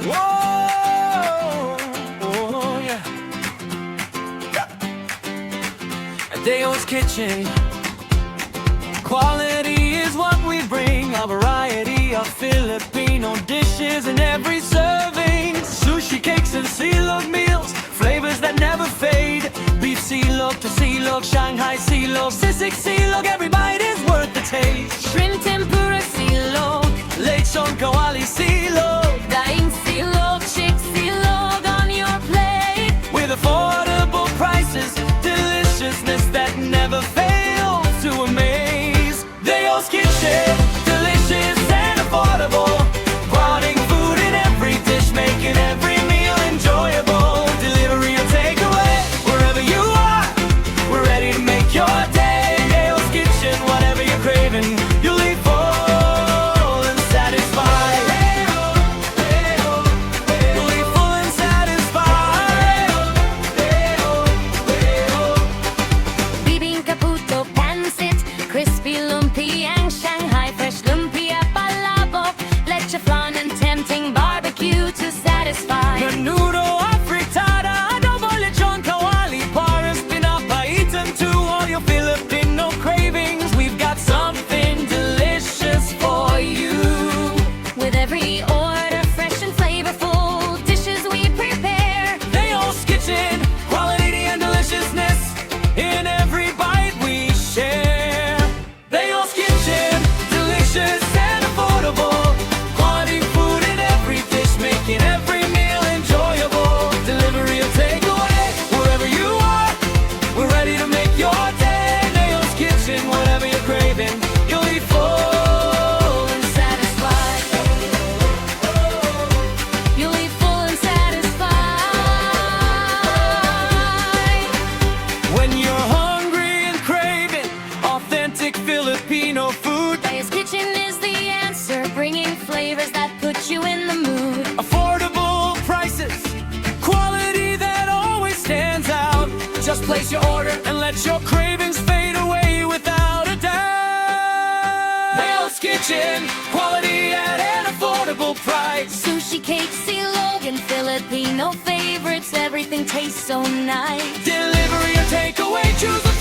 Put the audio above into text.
Whoa, oh, yeah. DEYOH's kitchen. Quality is what we bring. A variety of Filipino dishes in every serving. Sushi, cakes, and silog meals. Flavors that never fade. Beef silog to silog, Shanghai silog, sisig silog. Every bite is worth the taste. Shrimp tempura silog, Lechon kawali silog. daing silog, chick silog on your plate. With affordable prices, deliciousness that never fails to amaze. DEYOH's kitchen, delicious and affordable. Quality food in every dish, making every meal enjoyable. Delivery or takeaway, wherever you are, we're ready to make your day. DEYOH's kitchen, whatever you're craving, you'll eat full and satisfied. You'll eat full and satisfied. Bibingka, puto, pancit, crispy lumpiang, Shanghai fresh lumpia, palabok, leche flan and tempting barbecue to satisfy. Menudo, afritada, adobo, lechon, kawali, pares, pinapaitan. To all your Filipino cravings, we've got something delicious for you. With every order, fresh and flavorful dishes we prepare. DEYOH's kitchen, quality and deliciousness in every bite we share. DEYOH's kitchen, delicious and affordable. Quality food in every dish, making every meal enjoyable. Delivery or takeaway, wherever you are, we're ready to make your day. DEYOH's kitchen, whatever you're craving, you'll eat full and satisfied. You'll eat full and satisfied. When you're hungry and craving authentic Filipino food, DEYOH's kitchen is the answer, bringing flavors that put you in the mood. affordable prices, quality that always stands out. Just place your order and let your cravings fade away without a doubt. DEYOH's kitchen, quality at an affordable price. Sushi, cake, silog, and Filipino favorites, everything tastes so nice. Delivery or takeaway, choose the